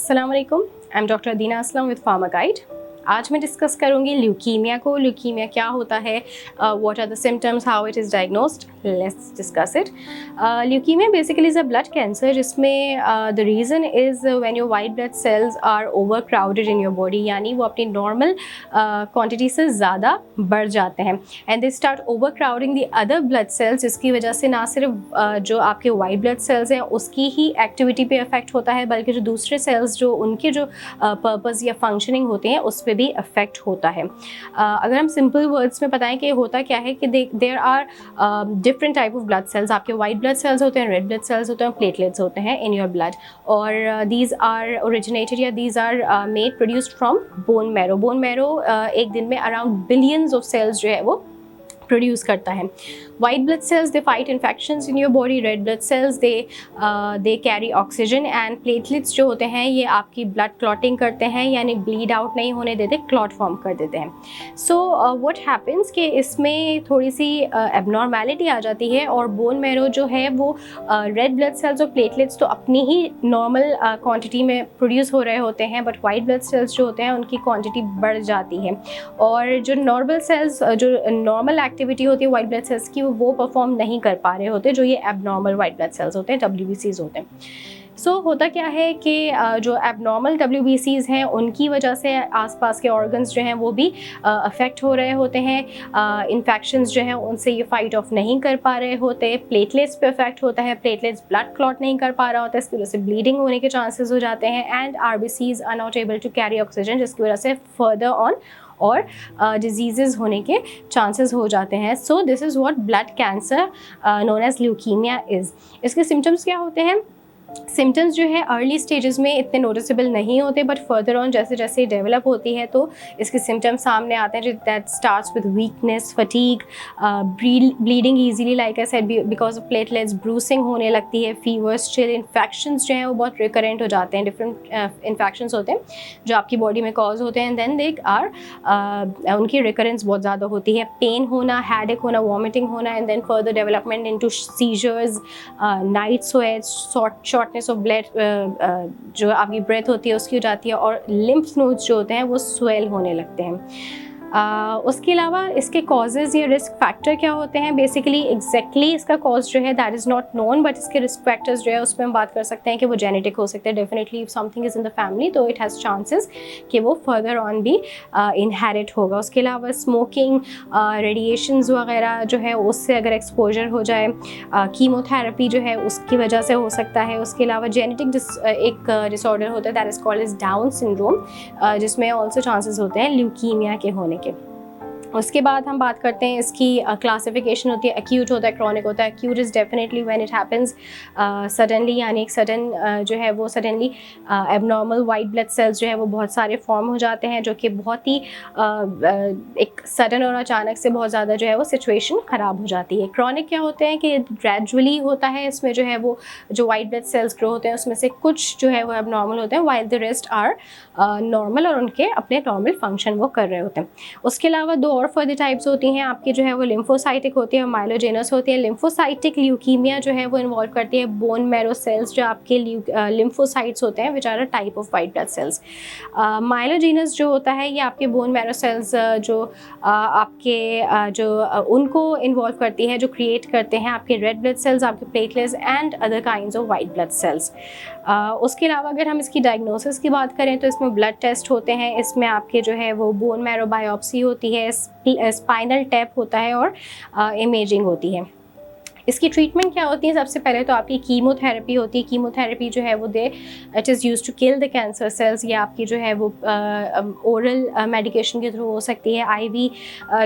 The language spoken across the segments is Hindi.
अस्सलाम वालेकुम, I am doctor Adina Aslam with pharma guide. आज मैं डिस्कस करूंगी ल्यूकीमिया को। ल्यूकीमिया क्या होता है, what are the symptoms, how it is diagnosed, let's discuss it. Leukemia basically is a blood cancer जिसमें the reason is when your white blood cells are overcrowded in your body, यानी वो अपनी नॉर्मल क्वांटिटी से ज़्यादा बढ़ जाते हैं and they start over crowding the other blood cells, जिसकी वजह से ना सिर्फ जो आपके वाइट ब्लड सेल्स हैं उसकी ही एक्टिविटी पे इफेक्ट होता है, बल्कि जो दूसरे सेल्स जो उनके जो पर्पस या फंक्शनिंग होते हैं उस पर भी इफेक्ट होता है। अगर हम सिंपल वर्ड्स में बताएं कि होता क्या है कि there are different type of blood cells. आपके वाइट ब्लड सेल्स होते हैं, रेड ब्लड सेल्स होते हैं, प्लेटलेट्स होते हैं इन योर ब्लड, और दीज आर ओरिजिनेटेड या these are made produced from bone marrow. Bone marrow एक दिन में अराउंड बिलियंस ऑफ सेल्स जो है वो प्रोड्यूस करता है। White blood sales they fight infections in your body, red blood cells they carry oxygen, and platelets जो होते हैं ये आपकी ब्लड क्लॉटिंग करते हैं, यानी ब्लीड आउट नहीं होने देते, क्लॉट फॉर्म कर देते हैं। सो व्हाट हैपन्स कि इसमें थोड़ी सी एबनॉर्मेलिटी आ जाती है, और बोन मैरो जो है वो रेड ब्लड सेल्स और प्लेटलेट्स तो अपनी ही नॉर्मल क्वान्टिटी में प्रोड्यूस हो रहे होते हैं, बट वाइट ब्लड सेल्स जो होते हैं उनकी क्वान्टिटी बढ़ जाती है, और जो नॉर्मल सेल्स जो नॉर्मल एक्टिविटी होती है वाइट ब्लड सेल्स की वो परफॉर्म नहीं कर पा रहे होते, जो ये एबनॉर्मल वाइट ब्लड सेल्स होते हैं, WBCs होते हैं। सो होता क्या है कि जो एबनॉर्मल WBCs हैं उनकी वजह से आसपास के ऑर्गन्स जो हैं वो भी अफेक्ट हो रहे होते हैं, इन्फेक्शंस जो हैं उनसे ये फाइट ऑफ नहीं कर पा रहे होते, प्लेटलेट्स पे इफेक्ट होता है, प्लेटलेट्स ब्लड क्लॉट नहीं कर पा रहा होता है, इसकी वजह से ब्लीडिंग होने के चांसेस हो जाते हैं, and RBCs are not able to carry oxygen, जिसकी वजह से फर्दर ऑन और डिजीज़ होने के चांसेस हो जाते हैं। So this is what blood cancer known as leukaemia is. इसके सिम्टम्स क्या होते हैं? सिम्टम्स जो है अर्ली स्टेजेस में इतने नोटिसेबल नहीं होते, बट फर्दर ऑन जैसे जैसे डेवलप होती है तो इसके सिम्टम्स सामने आते हैं, that starts with weakness, fatigue, bleeding easily like I said because of platelets, bruising होने लगती है, फीवर, चिल, इन्फेक्शंस जो हैं वो बहुत रिकरेंट हो जाते हैं, डिफरेंट इन्फेक्शंस होते हैं जो आपकी बॉडी में कॉज होते हैं, देन दे आर उनकी रिकरेंस बहुत ज़्यादा होती है, पेन होना, हेडेक होना, वॉमिटिंग होना, and then further development into seizures, night sweats, shortness of blood, जो आपकी ब्रेथ होती है उसकी हो जाती है, और लिम्फ नोड्स जो होते हैं वो स्वेल होने लगते हैं। उसके अलावा इसके कॉजेज़ या रिस्क फैक्टर क्या होते हैं? बेसिकली एग्जैक्टली इसका कॉज जो है that is not known, but इसके रिस्क फैक्टर्स जो है उसमें हम बात कर सकते हैं कि वो जेनेटिक हो सकते हैं। Definitely if something is in the family तो इट हैज़ चांसेस कि वो फर्दर ऑन भी इनहेरिट होगा। उसके अलावा स्मोकिंग, रेडिएशंस वगैरह जो है उससे अगर एक्सपोजर हो जाए, कीमोथेरेपी जो है उसकी वजह से हो सकता है। उसके अलावा जेनेटिक एक डिसऑर्डर होता है that is called is down syndrome, जिसमें ऑल्सो चांसेस होते हैं ल्यूकीमिया के होने के। उसके बाद हम बात करते हैं इसकी क्लासिफिकेशन होती है, एक्यूट होता है, क्रॉनिक होता है। Acute is definitely when it happens suddenly, यानी एक सडन जो है वो suddenly abnormal white blood sales जो है वो बहुत सारे फॉर्म हो जाते हैं, जो कि बहुत ही एक सडन और अचानक से बहुत ज़्यादा जो है वो सिचुएशन ख़राब हो जाती है। क्रॉनिक क्या होते हैं कि ग्रेजुअली होता है, इसमें जो है वो जो वाइट ब्लड सेल्स ग्रो होते हैं उसमें से कुछ जो है वो एबनॉर्मल होते हैं, while the rest are normal, और उनके अपने नॉर्मल फंक्शन वो कर रहे होते हैं। उसके अलावा दो और फर्दर टाइप्स होती हैं आपकी, जो है वो लिम्फोसाइटिक होती है और माइलोजेनस होती है। लिम्फोसाइटिक ल्यूकीमिया जो है वो इन्वॉल्व करती है बोन मैरो सेल्स, जो आपके लिम्फोसाइट्स होते हैं, which are a type of white blood cells. Myelogenous जो होता है ये आपके बोन मैरो सेल्स जो आपके जो उनको इन्वॉल्व करती है, जो क्रिएट करते हैं आपके रेड ब्लड सेल्स, आपके platelets and other kinds of white blood sales. उसके अलावा अगर हम इसकी डायग्नोसिस की बात करें तो इसमें ब्लड टेस्ट होते हैं, इसमें आपके जो है वो बोन मैरो बायोप्सी होती है, स्पाइनल टैप होता है, और इमेजिंग होती है। इसकी ट्रीटमेंट क्या होती है? सबसे पहले तो आपकी कीमोथेरेपी होती है। कीमोथेरेपी जो है वो it is used to kill the cancer cells. ये आपकी जो है वो ओरल मेडिकेशन के थ्रू हो सकती है, IV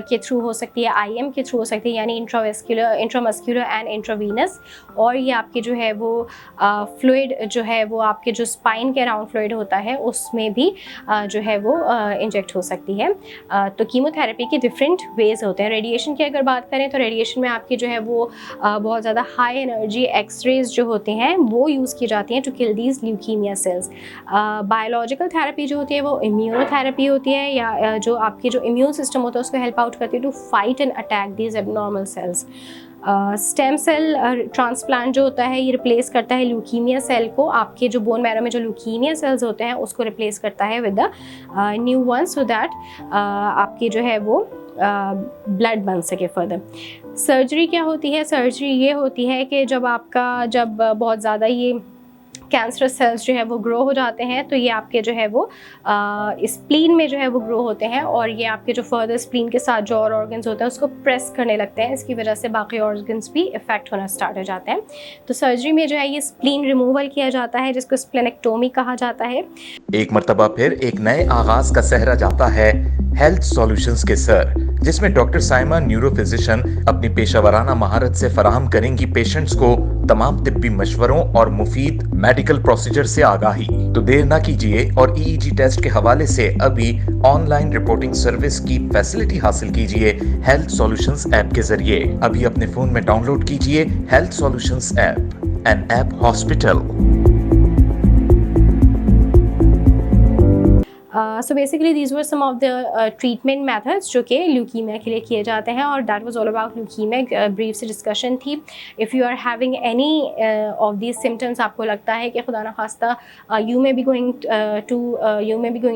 के थ्रू हो सकती है, IM के थ्रू हो सकती है, यानी इंट्रामस्क्यूलर एंड इंट्रावीनस। और ये आपके जो है वो फ्लूइड जो है वो आपके जो स्पाइन के अराउंड फ्लूइड होता है उसमें भी जो है वो इंजेक्ट हो सकती है। तो कीमोथेरेपी के डिफरेंट वेज होते हैं। रेडिएशन की अगर बात करें तो रेडिएशन में आपकी जो है वो बहुत ज़्यादा हाई एनर्जी एक्सरेज जो होते हैं वो यूज़ की जाती हैं to kill these leukaemia cells. Biological therapy जो होती है वो इम्यूनोथेरेपी होती है, या जो आपकी जो इम्यून सिस्टम होता है उसको हेल्प आउट करती है to fight and attack these abnormal cells. Stem cell transplant जो होता है ये रिप्लेस करता है ल्यूकीमिया सेल को, आपके जो बोन मैरो में जो ल्यूकीमिया सेल्स होते हैं उसको रिप्लेस करता है with the new one, so that आपके जो है वो ब्लड बन सके फर्दर। सर्जरी क्या होती है? सर्जरी ये होती है कि जब बहुत ज़्यादा ये कैंसरस सेल्स जो है वो ग्रो हो जाते हैं, तो ये आपके जो है वो स्प्लीन में जो है वो ग्रो होते हैं, और ये आपके जो फर्दर स्प्लीन के साथ जो और ऑर्गन्स होते हैं उसको प्रेस करने लगते हैं। इसकी वजह से बाकी ऑर्गन्स भी इफेक्ट होना स्टार्ट हो जाते हैं। तो सर्जरी में जो है ये स्प्लीन रिमूवल किया जाता है, जिसको स्प्लेनेक्टोमी कहा जाता है। एक मर्तबा फिर एक नए आगाज का सहरा जाता है हेल्थ सॉल्यूशंस के सर, जिसमें डॉक्टर साइमा न्यूरो फिजिशियन अपनी पेशावराना महारत से फराहम करेंगी पेशेंट्स को तमाम तिब्बी मशवरों और मुफीद मेडिकल प्रोसीजर से आगाही। तो देर ना कीजिए और ईईजी टेस्ट के हवाले से अभी ऑनलाइन रिपोर्टिंग सर्विस की फैसिलिटी हासिल कीजिए हेल्थ सॉल्यूशंस ऐप के जरिए। अभी अपने फोन में डाउनलोड कीजिए health solutions app, an app hospital. So basically these were some of the treatment methods जो कि ल्यूकीमिया के लिए किए जाते हैं, और that was all about leukemia। Brief से डिस्कशन थी। If you are having any of these symptoms, आपको लगता है कि खुदा ना खास्ता you may be going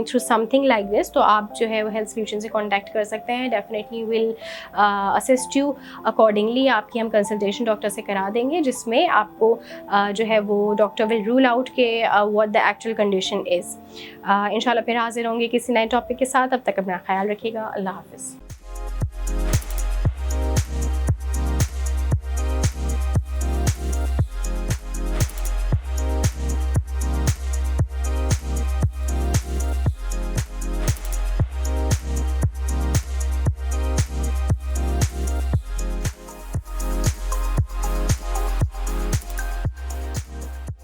through something like this, तो आप जो है वो हेल्थ सोल्यूशन से कॉन्टैक्ट कर सकते हैं। Definitely will assist you accordingly. आपकी हम कंसल्टेशन डॉक्टर से करा देंगे, जिसमें आपको जो है वो डॉक्टर विल रूल आउट के what the actual condition is. इंशाल्लाह फिर हाजिर होंगे किसी नए टॉपिक के साथ। अब तक अपना ख्याल रखिएगा। अल्लाह हाफिज़।